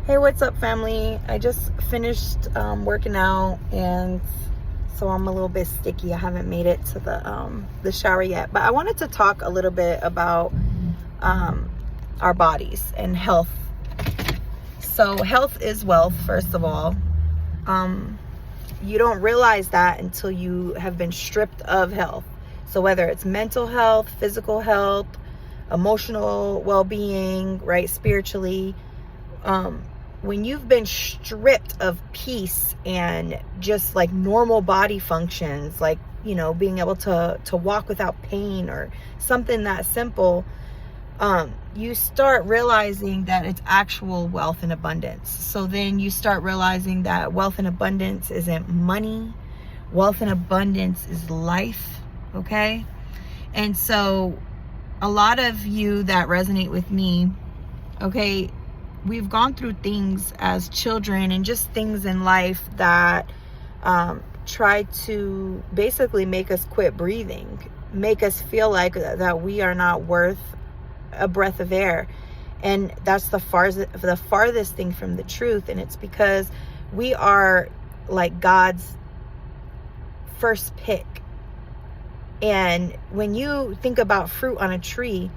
Hey, what's up, family? I just finished working out, and so I'm a little bit sticky. I haven't made it to the shower yet, but I wanted to talk a little bit about our bodies and health. So health is wealth, first of all. You don't realize that until you have been stripped of health. So whether it's mental health, physical health, emotional well-being, right, spiritually, when you've been stripped of peace and just like normal body functions, like, you know, being able to walk without pain or something that simple, you start realizing that it's actual wealth and abundance. So then you start realizing that wealth and abundance isn't money. Wealth and abundance is life, okay? And so a lot of you that resonate with me, okay, we've gone through things as children and just things in life that try to basically make us quit breathing, make us feel like that we are not worth a breath of air. And that's the farthest thing from the truth. And it's because we are like God's first pick. And when you think about fruit on a tree,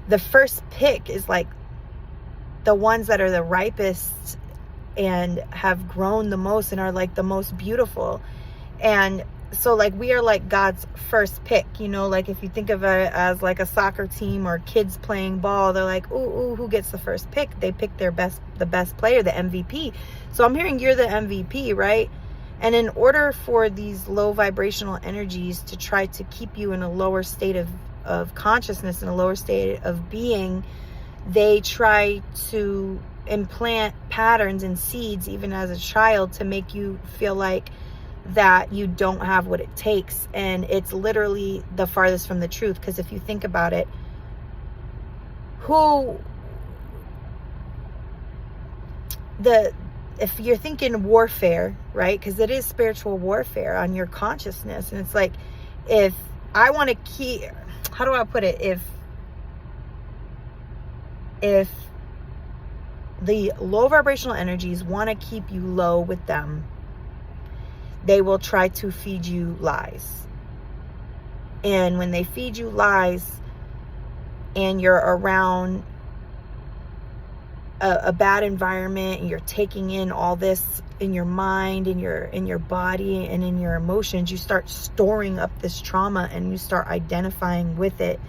the first pick is like the ones that are the ripest and have grown the most and are like the most beautiful. And so like we are like God's first pick, you know, like if you think of it as like a soccer team or kids playing ball, they're like, ooh, who gets the first pick? They pick the best player, the MVP. So I'm hearing you're the MVP, right? And in order for these low vibrational energies to try to keep you in a lower state of consciousness, in a lower state of being, they try to implant patterns and seeds even as a child to make you feel like that you don't have what it takes. And it's literally the farthest from the truth, because if you think about it, if you're thinking warfare, right? Because it is spiritual warfare on your consciousness. And it's like, if I want to keep, how do I put it? If the low vibrational energies want to keep you low with them, they will try to feed you lies. And when they feed you lies and you're around a bad environment and you're taking in all this in your mind, in your body, and in your emotions, you start storing up this trauma and you start identifying with it.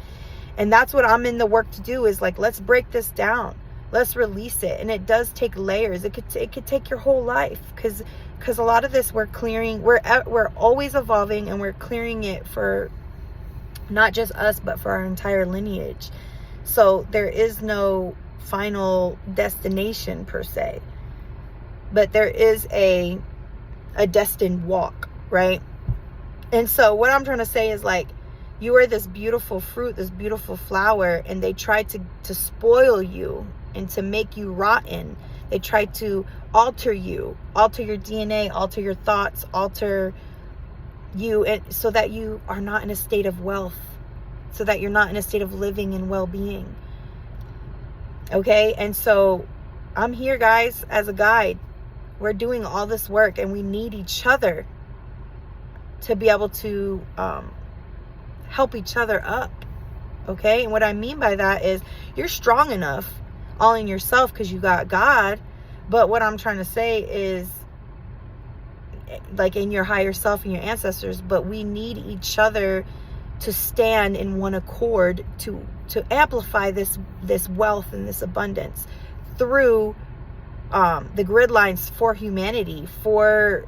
And that's what I'm in the work to do, is like, let's break this down. Let's release it. And it does take layers. It could take your whole life, because a lot of this we're clearing. We're always evolving, and we're clearing it for not just us, but for our entire lineage. So there is no final destination per se, but there is a destined walk, right? And so what I'm trying to say is, like, you are this beautiful fruit, this beautiful flower, and they try to spoil you and to make you rotten. They try to alter you, alter your DNA, alter your thoughts, alter you, so that you are not in a state of wealth, so that you're not in a state of living and well-being. Okay? And so I'm here, guys, as a guide. We're doing all this work, and we need each other to be able to help each other up. Okay? And what I mean by that is, you're strong enough all in yourself because you got God. But what I'm trying to say is, like, in your higher self and your ancestors, but we need each other to stand in one accord to amplify this wealth and this abundance through the grid lines for humanity, for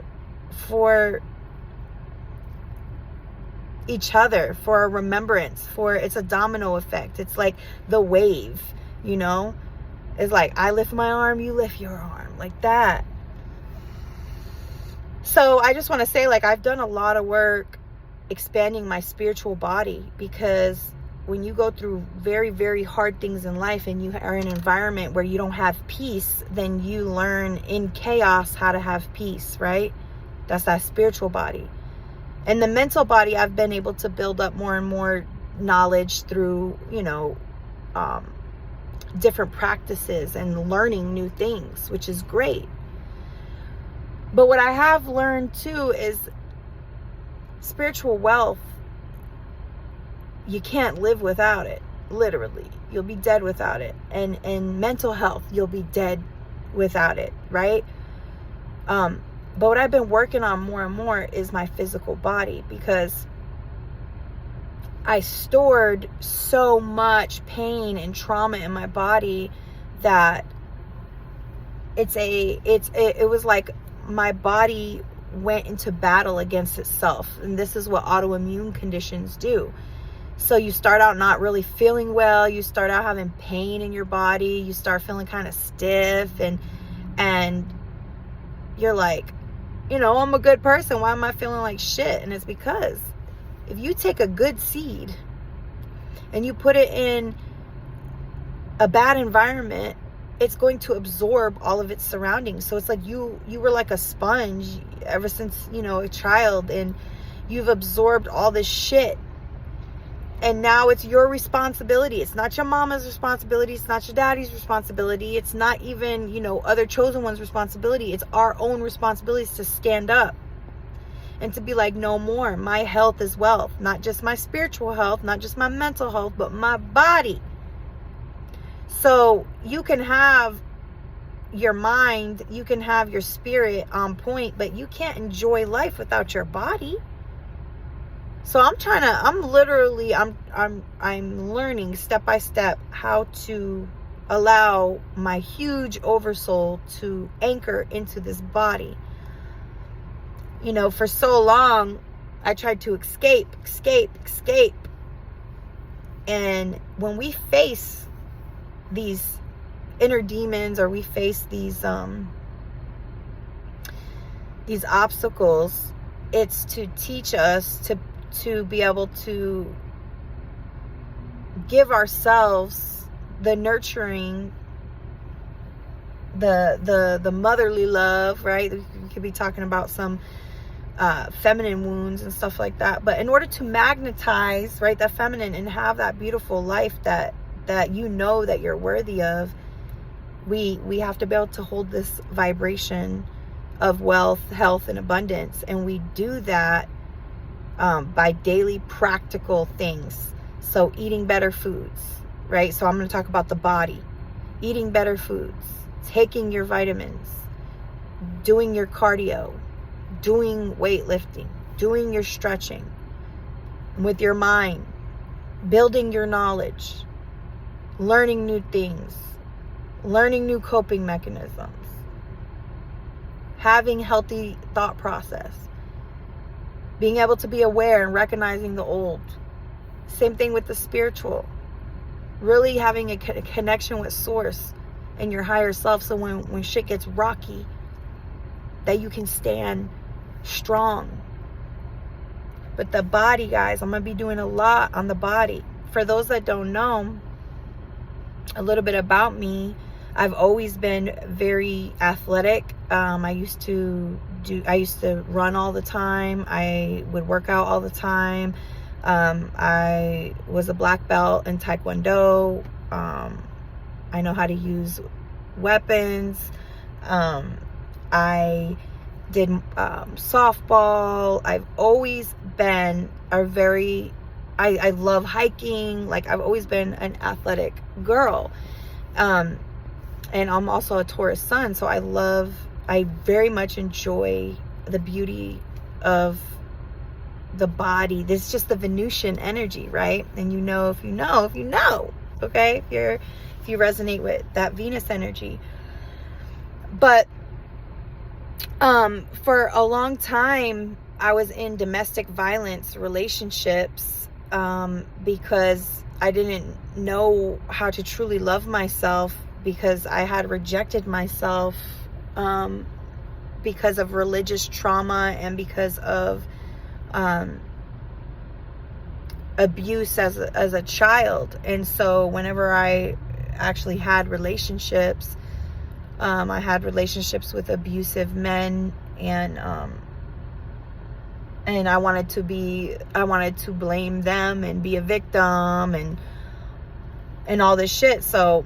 each other, for a remembrance, it's a domino effect. It's like the wave, you know? It's like, I lift my arm, you lift your arm, like that. So I just want to say, like, I've done a lot of work expanding my spiritual body, because when you go through very, very hard things in life and you are in an environment where you don't have peace, then you learn in chaos how to have peace, right? That's that spiritual body. And the mental body, I've been able to build up more and more knowledge through, you know, different practices and learning new things, which is great. But what I have learned too is spiritual wealth, you can't live without it. Literally, you'll be dead without it. And mental health, you'll be dead without it, right? But what I've been working on more and more is my physical body, because I stored so much pain and trauma in my body that it was like my body went into battle against itself. And this is what autoimmune conditions do. So you start out not really feeling well, you start out having pain in your body, you start feeling kind of stiff, and you're like, I'm a good person, why am I feeling like shit? And it's because if you take a good seed and you put it in a bad environment, it's going to absorb all of its surroundings. So it's like you were like a sponge ever since, a child, and you've absorbed all this shit. And now it's your responsibility. It's not your mama's responsibility. It's not your daddy's responsibility. It's not even, other chosen ones' responsibility. It's our own responsibilities to stand up and to be like, no more. My health is wealth. Not just my spiritual health, not just my mental health, but my body. So you can have your mind, you can have your spirit on point, but you can't enjoy life without your body. So I'm learning step by step how to allow my huge oversoul to anchor into this body. For so long, I tried to escape. And when we face these inner demons, or we face these obstacles, it's to teach us to be able to give ourselves the nurturing, the motherly love, right? We could be talking about some feminine wounds and stuff like that. But in order to magnetize, right, that feminine and have that beautiful life that that you're worthy of, we have to be able to hold this vibration of wealth, health, and abundance. And we do that by daily practical things. So eating better foods, right? So I'm going to talk about the body. Eating better foods, taking your vitamins, doing your cardio, doing weightlifting, doing your stretching with your mind, building your knowledge, learning new things, learning new coping mechanisms, having healthy thought process, being able to be aware and recognizing the old. Same thing with the spiritual. Really having a connection with source and your higher self, so when shit gets rocky, that you can stand strong. But the body, guys, I'm going to be doing a lot on the body. For those that don't know a little bit about me, I've always been very athletic. I used to run all the time. I would work out all the time. I was a black belt in Taekwondo. I know how to use weapons. I did softball. I've always been I love hiking. Like, I've always been an athletic girl. And I'm also a Taurus sun, so I very much enjoy the beauty of the body. This is just the Venusian energy, right? And if you know, okay? If you resonate with that Venus energy. But for a long time, I was in domestic violence relationships because I didn't know how to truly love myself, because I had rejected myself because of religious trauma and because of abuse as a child. And so whenever I actually had relationships, I had relationships with abusive men, and I wanted to blame them and be a victim and all this shit. So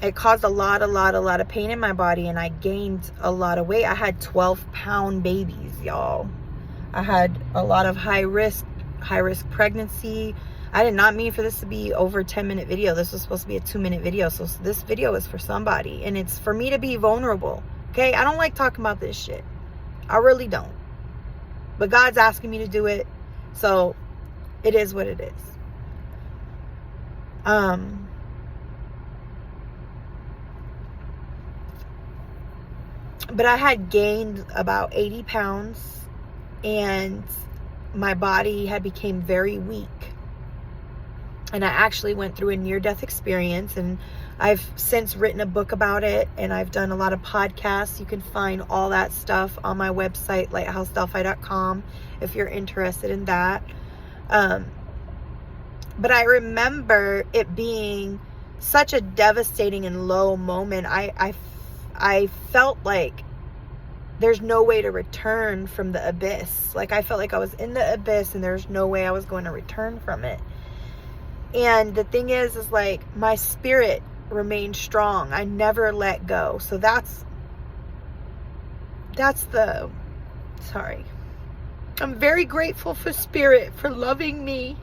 it caused a lot of pain in my body, and I gained a lot of weight. I had 12-pound babies, y'all. I had a lot of high risk pregnancy. I did not mean for this to be over a 10-minute video. This was supposed to be a 2-minute video. So this video is for somebody, and it's for me to be vulnerable. Okay, I don't like talking about this shit. I really don't. But God's asking me to do it, so it is what it is. But I had gained about 80 pounds, and my body had become very weak. And I actually went through a near-death experience, and I've since written a book about it, and I've done a lot of podcasts. You can find all that stuff on my website, lighthousedelphi.com, if you're interested in that. But I remember it being such a devastating and low moment. I felt like there's no way to return from the abyss. Like, I felt like I was in the abyss, and there's no way I was going to return from it. And the thing is like, my spirit remained strong. I never let go. So I'm very grateful for spirit for loving me.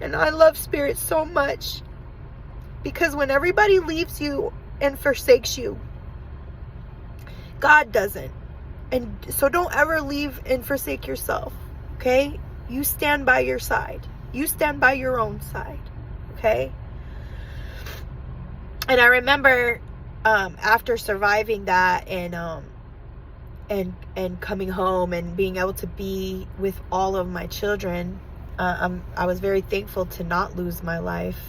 And I love spirit so much, because when everybody leaves you and forsakes you, God doesn't. And so don't ever leave and forsake yourself. Okay? You stand by your side. You stand by your own side. Okay? And I remember after surviving that and coming home and being able to be with all of my children, I was very thankful to not lose my life.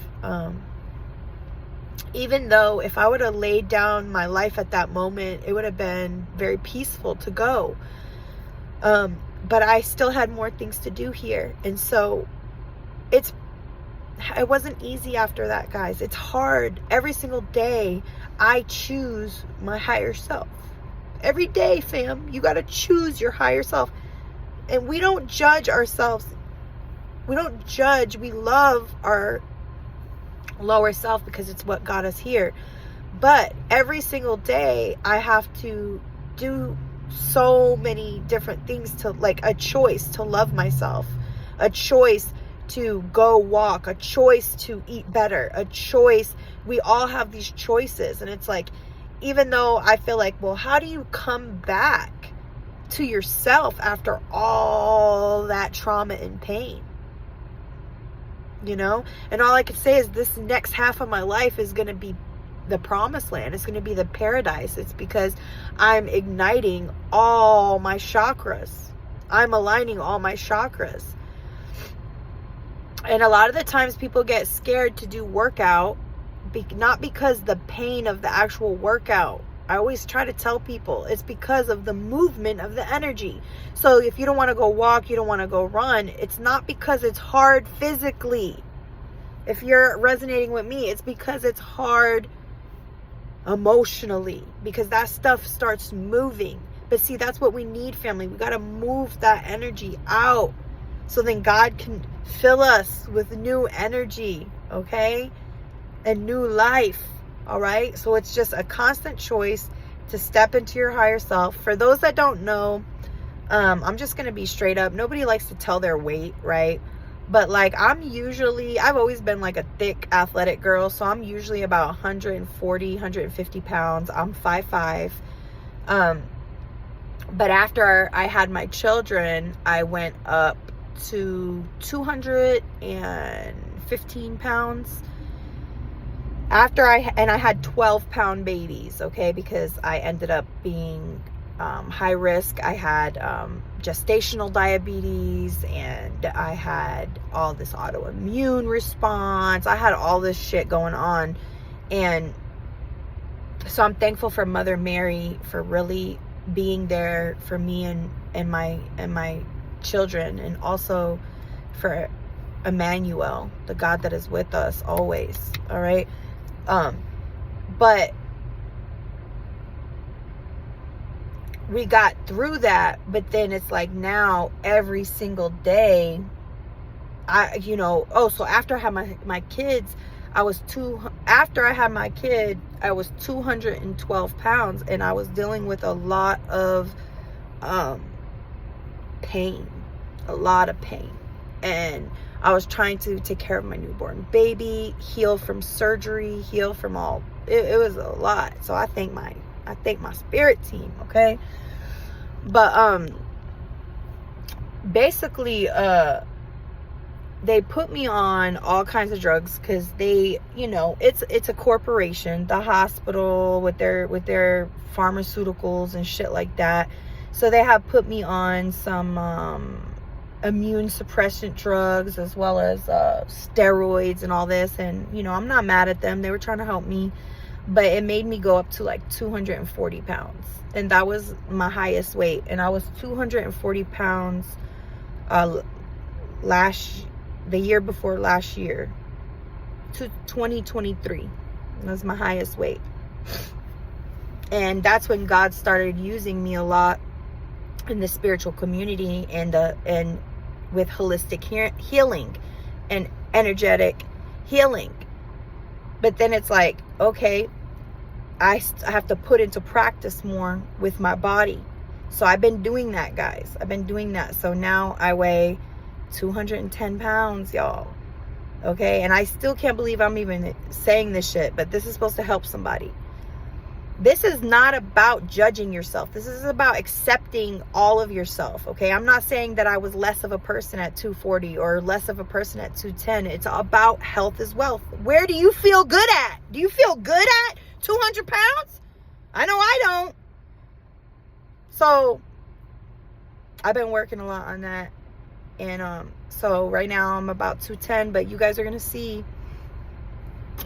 Even though if I would have laid down my life at that moment, it would have been very peaceful to go. But I still had more things to do here. And so it wasn't easy after that, guys. It's hard. Every single day, I choose my higher self. Every day, fam, you got to choose your higher self. And we don't judge ourselves. We don't judge. We love our lower self because it's what got us here. But every single day, I have to do so many different things to, like, a choice to love myself, a choice to go walk, a choice to eat better, a choice. We all have these choices. And it's like, even though I feel like, well, how do you come back to yourself after all that trauma and pain? You know? And all I could say is this next half of my life is going to be the promised land. It's going to be the paradise. It's because I'm igniting all my chakras. I'm aligning all my chakras. And a lot of the times people get scared to do workout, not because the pain of the actual workout. I always try to tell people it's because of the movement of the energy. So if you don't want to go walk, you don't want to go run, it's not because it's hard physically. If you're resonating with me, it's because it's hard emotionally, because that stuff starts moving. But see, that's what we need, family. We got to move that energy out so then God can fill us with new energy, okay? And new life. All right. So it's just a constant choice to step into your higher self. For those that don't know, I'm just going to be straight up. Nobody likes to tell their weight, right? But like, I've always been like a thick athletic girl. So I'm usually about 140, 150 pounds. I'm 5'5". But after I had my children, I went up to 215 pounds. I had 12-pound babies, okay, because I ended up being high risk. I had gestational diabetes, and I had all this autoimmune response. I had all this shit going on. And so I'm thankful for Mother Mary for really being there for me and my children, and also for Emmanuel, the God that is with us always. All right. But we got through that. But then it's like now every single day, so after I had my kids, After I had my kid, I was 212 pounds, and I was dealing with a lot of pain, a lot of pain. And I was trying to take care of my newborn baby, heal from surgery, heal from all, it was a lot. So I thank my spirit team, okay? But basically they put me on all kinds of drugs because they, it's a corporation, the hospital, with their pharmaceuticals and shit like that. So they have put me on some immune suppressant drugs, as well as steroids and all this. And I'm not mad at them, they were trying to help me, but it made me go up to like 240 pounds, and that was my highest weight. And I was 240 pounds the year before last year, to 2023. That was my highest weight. And that's when God started using me a lot in the spiritual community, and with holistic healing and energetic healing. But then it's like, okay, I have to put into practice more with my body. So I've been doing that, guys. I've been doing that. So now I weigh 210 pounds, y'all. Okay? And I still can't believe I'm even saying this shit, but this is supposed to help somebody. This is not about judging yourself. This is about accepting all of yourself, okay? I'm not saying that I was less of a person at 240 or less of a person at 210. It's about health is wealth. Where do you feel good at? Do you feel good at 200 pounds? I know I don't. So I've been working a lot on that. And so right now I'm about 210, but you guys are going to see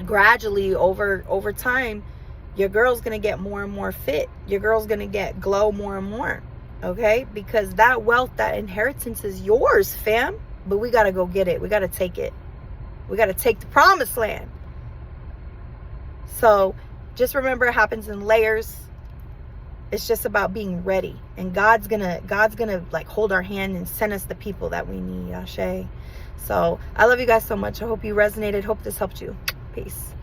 gradually over time, your girl's going to get more and more fit. Your girl's going to get glow more and more. Okay? Because that wealth, that inheritance is yours, fam. But we got to go get it. We got to take it. We got to take the promised land. So just remember, it happens in layers. It's just about being ready. And God's gonna like hold our hand and send us the people that we need. Ashe. So I love you guys so much. I hope you resonated. Hope this helped you. Peace.